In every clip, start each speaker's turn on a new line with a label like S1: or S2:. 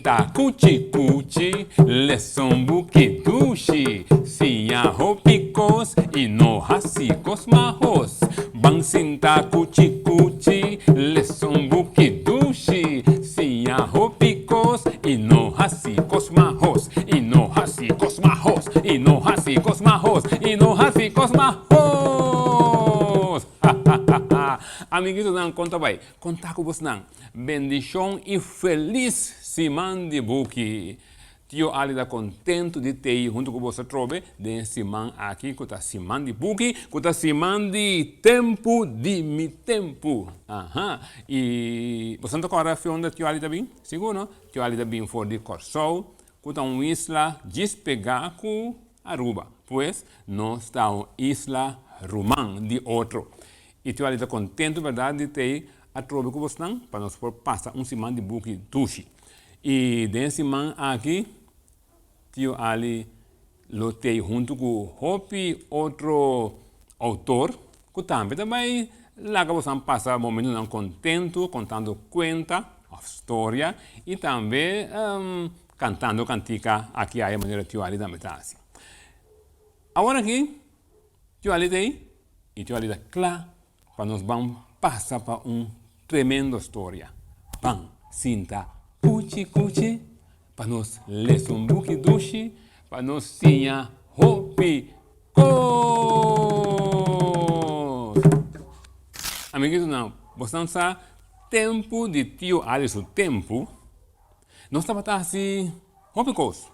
S1: sinta cuchi cuchi, lesombuki dushi, siya hopikos, ino hasikos mahos. Bang sinta cuchi cuchi, lesombuki dushi, siya hopikos, ino hasikos mahos, ino hasikos mahos, ino hasikos mahos, ino hasikos mahos. Amiguitos, não conta vai, contar com você não. Bendição e feliz semana de buki. Tio Ali está contente de ter junto com você trobe de semana aqui, que está semana de buki, que está semana de tempo de mi tempo. E você não agora onde Tio Ali está bem? Seguro? Tio Ali está bem for de Corsol, que está uma isla despegar com Aruba. Pois, nós está uma isla Rumã de outro. E Tio Ali está contente, verdade, de ter a trobe com você para nós passar semana de buki tushi. E desse semana aqui, Tio Ali lutei junto com outro autor, que também lá que você passa momentos não contento, contando conta, a história, e também cantando cantica aqui a maneira Tio Ali também está assim. Agora aqui, Tio Ali tem, e Tio Ali está claro, para nós vamos passar para tremenda história. Bam, sinta, cuchi, cuchi, para nós ler um buque dushi, para nós sinha, hopi, cos. Amiguinhos, não, você não sabe, tempo de Tio Ali, o tempo, nós estamos assim, hopi, cos.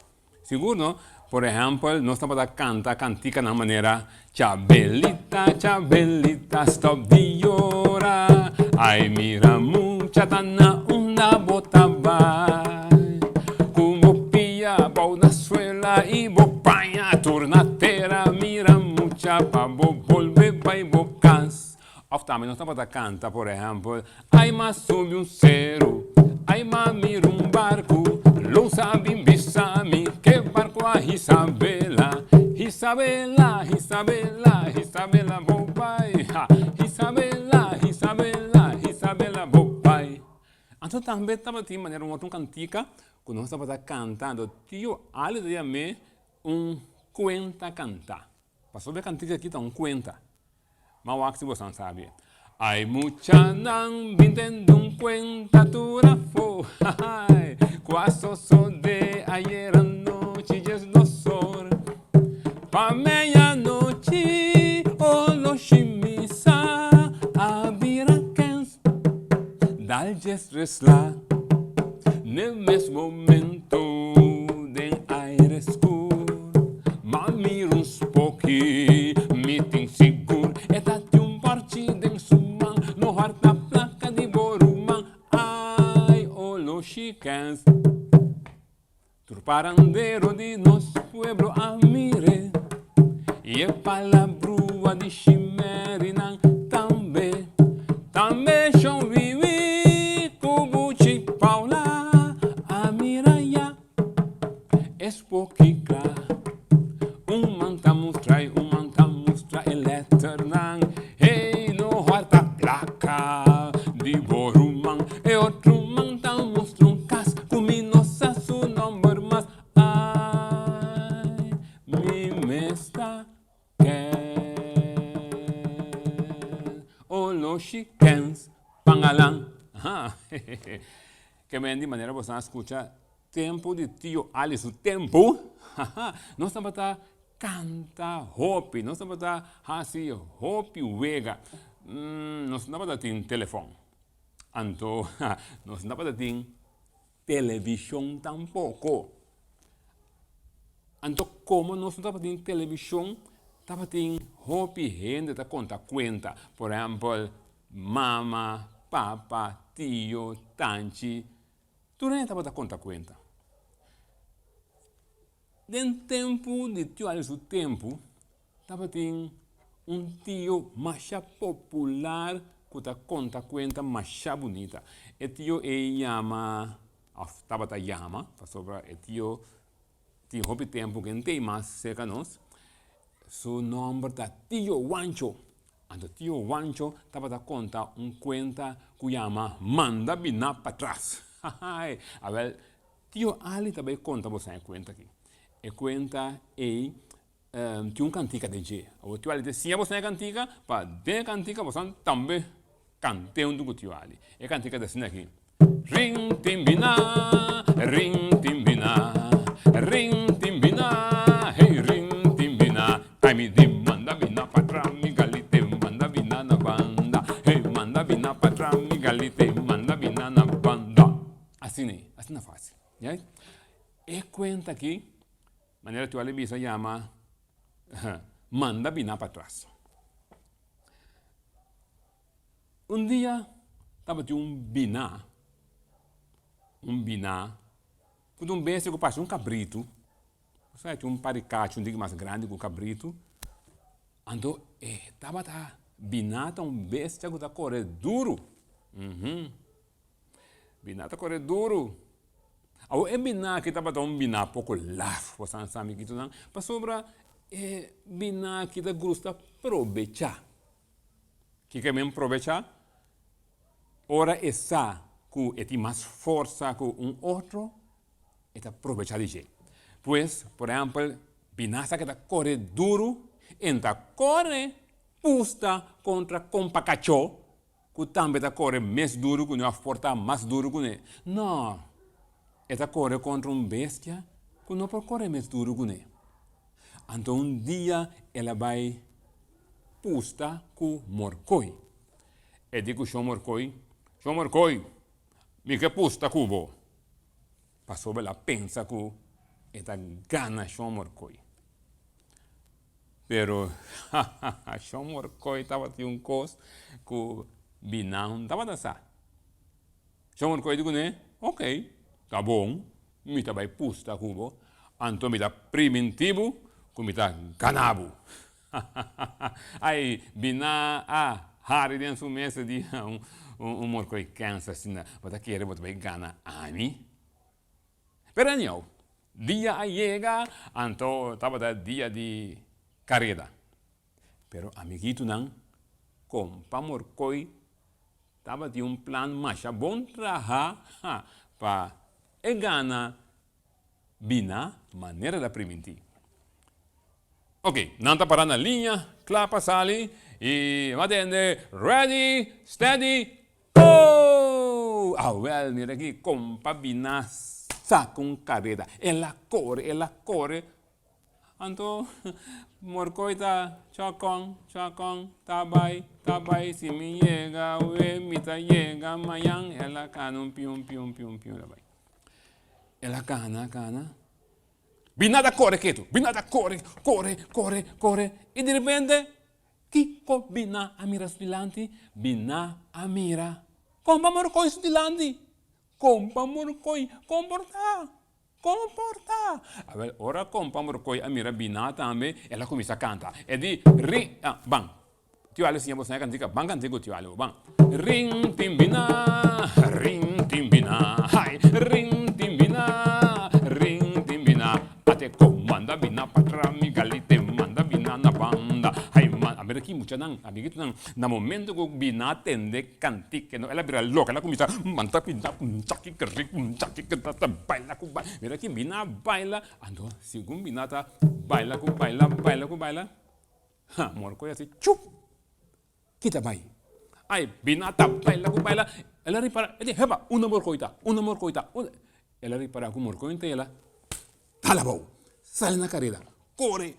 S1: Seguro, não? Por exemplo, nós estamos a cantar cantica na maneira Chabelita, Chabelita, stop de llorar. Ay, mira, mucha tana, una bota vai. Como pia, pau na suela y bopaña, tornatera, mira, mucha pa volver pa bocas. Of também nós estamos a cantar, por exemplo, ai, mas sobe cero, ai, mas mira barco, lo sabe bisami, que barco a Isabela, Isabela, Isabela, Isabela, bobai, Isabela, Isabela, Isabela, bobai. Então também estava de maneira uma cantica, quando nós estávamos cantando, Tio Ali dizia-me cuenta cantar. Passou a cantica aqui, está cuenta. Mas o que você não sabe. Hay mucha nan vintendo cuenta turafo. Quase só de ayer anoche ya es 2 horas. Pa meia-noite, o lo chimisa, a viraquens, daljes resla. No mesmo momento, de aire escuro, mami uns pouqui, meeting seguro, é date partido em suma, no harta placa de borumã, ai, o lo chicans. Turparandeiro de nosso pueblo amire, e é palabrua de chimerinan também, também chão vivi, cubuchi paula, amiraya, espoquica, manta mostrai, eletternan, ei, no harta placa de borumã, e outro manta mostra cas, cuminosa su nombre mas, ai, mi mesta que o chickens, pangalan, que me de maneira você escuta tempo de Tio Ali, o tempo, nós estamos a canta hopi, nós estamos a assim hopi wega, nós estamos a ter telefone, então nós estamos a ter televisão tampouco, então como nós estamos a ter televisão, estamos a ter hopi gente a conta, por exemplo, mama, papa, tio, tanti, tudo estamos a conta. Dentro tempo de Tio Ali, o tempo, estava tendo tio mais popular que conta mais bonita. E tio chama, estava a chama, sobre o tio, tinha houve tempo que não tem mais cerca nós. Seu nome é Tio Wancho. Então, Tio Wancho estava a conta que chama Manda Binar para trás. A ver, Tio Ali também conta você conta aqui. E conta tinha cantica de G. O tio Ali dizia você cantica, para de cantica você também cantei do tio Ali. E cantica assim aqui. Ring timbina, ring timbina, hey ring timbina. Ai me manda bina patra mi galite, manda bina na banda. Hey manda bina patra mi galite, manda bina na banda. Assim é fácil. Yeah? E conta aqui, maneira que o Ali se chama manda bina para trás. Um dia estava de um biná, quando besta que passa cabrito, tinha um paricacho, um digo mais grande que o cabrito, então estava biná besta que está correndo duro, biná está correndo duro. O biná que estava biná pouco lavo, você sabe que tu não, para sobra biná que está gosta aproveitar. Que mesmo aproveitar? Ora essa que tem mais força que outro, é aproveitar de jeito. Pois, por exemplo, binasa que está corre duro, então corre pusta contra compacacho, que também está corre mais duro, que não força mais duro que ele. Não, está corre contra bestia, que não pode correr mais duro que ele. Então um dia ela vai pusta com morcoi. E digo morcoi, me que pusta cubo. Passou ela pensa que esta gana morcoi. Pero morcoi estava de um cos que binão estava dançando. Morcoi digo né, ok, tá bom, me vai pusta cubo. Então me dá primitivo, que me dá ganabo. Aí biná hari dentro do mês de morcoi cansa assim, mas aqui ele vai ganhar a mim. Pero não, dia chega, então estava dia de carreira. Pero amiguito não, compa morcoi, estava de um plano mais bom trabalhar para ganhar biná maneira da primitiva. Ok, não está parando na linha, clapa, sali, e atende, ready, steady, go! Well, mira aqui, compa biná saca carreira, ela corre, então, morcoi está chacon, tá vai, se me chega, me tá chega, amanhã, ela cana um pium, ela vai. Ela cana. Binada corre, quieto. Binada corre. E de repente, Kiko bina amira stilante, bina amira. Compa morcoi stilante. Compa morcoi, comporta. A ver, ora compa morcoi amira bina também, ela começa a cantar. E di, bang. Tio Ali siamo sai cantica, bang cantico tio Ali, bang. Ring timbina, hai, ring timbina. Ate comanda bina patra mi galite manda bina na banda. Hai man, a ver aqui mucha nang, amiguito nang, na momento que bina tende cantique, no, ela vira louca, ela começa manda bina, chaki que tá baila com baila. Mira aqui bina baila, ando, segundo bina tá baila com baila. Morcoi assim, chup. Kita bai. Ai, bina tá baila com baila. Ela repara, ele heba, uma morcoita. Ela repara com morcoi ela talabou, sale na carreira, corre,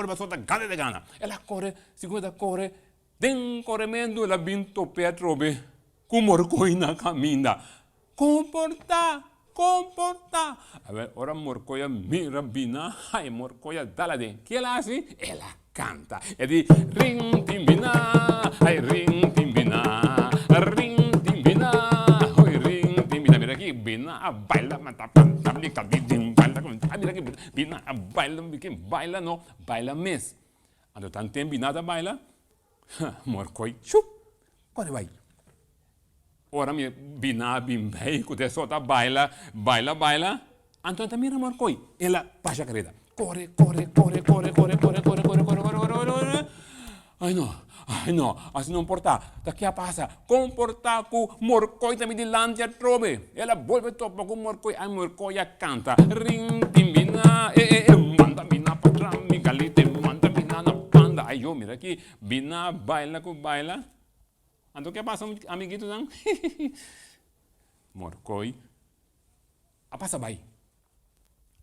S1: mas solta gana de gana. Ela corre, segunda corre, den correndo, ela binto Petrobe, com morcoi na caminha. Comporta. A ver, ora morcoia mira bina, ai morcoia dalade. Que ela assim? Ela canta. E di ring timbina, ai ring timbina, oi ring timbina. Mira aqui, bina, baila, mata. Bina baila no, baila mes. Ando tan tem binada baila, morcoi chup, quando vai? Ora mi bina bimbei, que de sota baila, então também morcoi, ela passa a carreira, corre. Ai não, Ai, não, assim não importa. Daqui a passa, comportar com morcoi também de lantia trobe. Ela volve topa com morcoi, a morcoia canta. Ring, timbina, manda bina patra, migalite, manda bina na panda. Ai, eu, mira aqui, bina baila com baila. Então, o que passa, amiguito, não? Morcoi, a passa vai.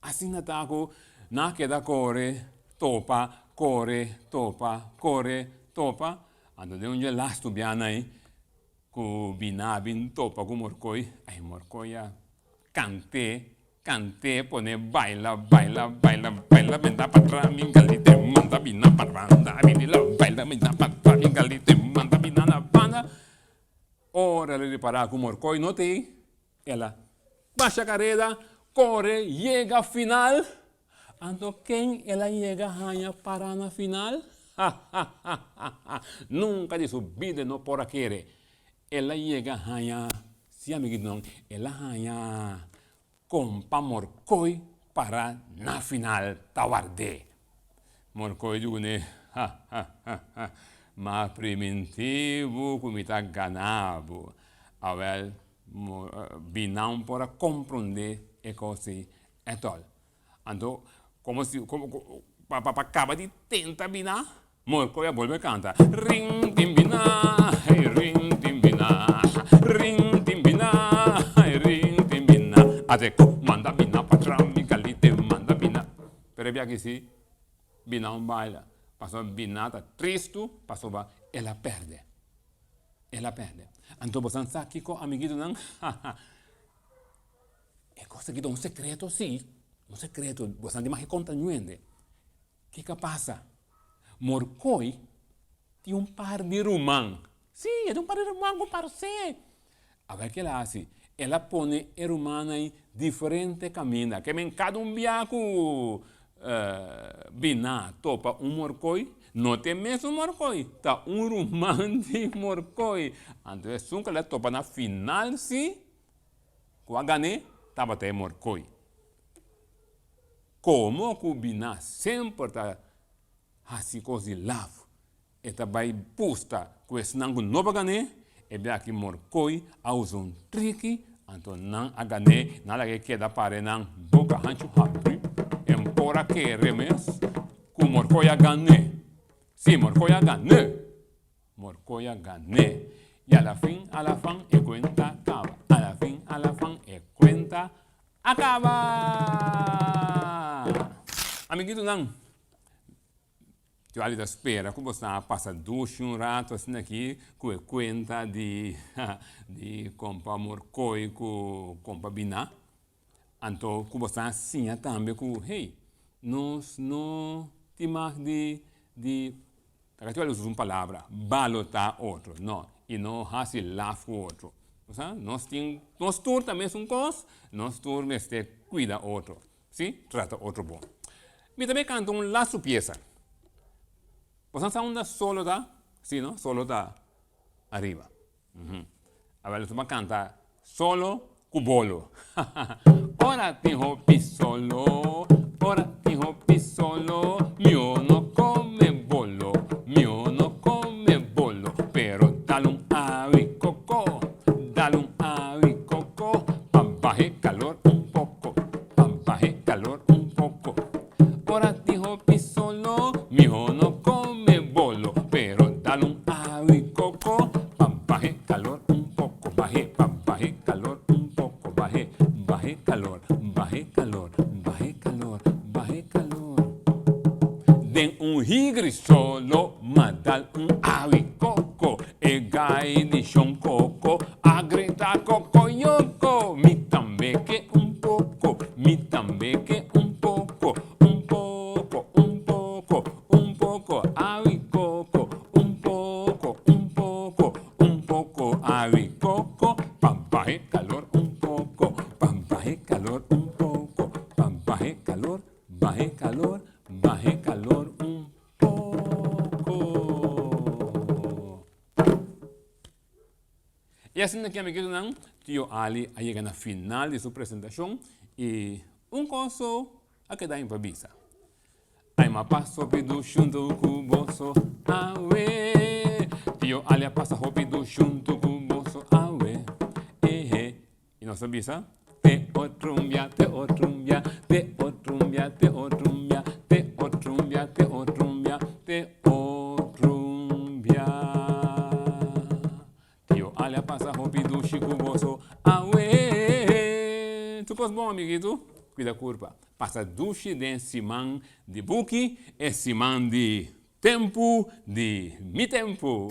S1: Assim na taco, na queda corre, topa, corre, topa, corre, topa. Ando de onde lasto biana aí, ku binabin topa ku morcoi, ay morcoia, cante, pone baila, menda patra, mingalite, manda bina parvanda, vinila, baila, menda patra, mingalite, manda bina na banda. Ora le riparar ku morcoi, notei, ela baixa a carreira, corre, chega a final. Então, quem ela chega a parar na final? Nunca de subida não por querer. Ela chega a se amiguito não, ela a compa morcoi para na final tawarde. Morcoi june, mas primitivo como está ganado. Awel, binão para compreender e coisa é tal. Então, como se para acaba de tentar binar, morcoi a volve canta. Ring timbina, ring timbina, ring timbina, ring timbina. Até manda bina para migalite, manda bina. Pero aqui sim, bina baila. Passou binata triste, passou ela perde. Ela perde. Então você sabe que com amiguito não? É coisa que dá um secreto, sim. Um secreto. Você não mais conta ninguém. O que passa? Morcoi tem um par de romã. Sim, é um par de romã com parceiro. Agora que ela faz? Ela põe a romã em diferente caminho. Que cada biaco biná topa um morcoi. Não tem mesmo morcoi, tá um romã de morcoi. Então, é que ela topa na final, sim, com a gané, estava até morcoi. Como o biná sempre está assim, coisa lavo, e vai pusta com esse nango novo gané, e bem aqui morcoi, a usa um trique, então não a gané, nada que queda para não boca rancho rápido, embora que remes, com morcoi a gané. Sí, morcoia gané. Morcoia gané. Y a la fin, e cuenta acaba. A la fin, e cuenta acaba. Amiguito, não. Eu ali da espera, como você passa ducho um rato assim aqui, com a conta de comprar morcoi, com comprar biná. Então, como você assim também, com, hey, nós não temos de Aqui eu uso uma palavra, balotar outro. Não, e não assim lá com outro. Nós todos também somos coisas, nós todos cuida outro. Sim? Trata outro bom. E também canta um laço pieza. Você sabe solo da? Sim, não? Solo da arriba. Agora você vai cantar solo com bolo. Ora tenho pisolo, ora tenho pisolo, mio no come bolo. Mio no come bollo, pero dale un abicoco, pa' baje calor un poco, Ora dijo pisolo, mijo no come bolo, pero dale un abicoco, pa' baje calor un poco, baje calor un poco, baje calor. Den un higri solo, ma dal un abicoco, e gai di coco, a grita coco yoko, mi tambe che un poco, abicoco, un poco, abicoco, pa' baje calor un poco, baje calor un poco, baje calor un poco. E assim aqui, amiguito, não? Tio Ali chega na final de sua apresentação e coisa a que dá em pabisa. Ai, ma passo pido junto com o bolso, awe, Tio Alia passa rápido junto com o moço aue. E nossa bisa? Te otrumbia, te otrumbia, te otrumbia, te otrumbia, te otrumbia, te otrumbia, te otrumbia. Tio Alia passa rápido, Chico moço aue. Tu pôs bom, amiguito? Cuida curva. Passa duche de simão de buki e simão de tempo de mi tempo.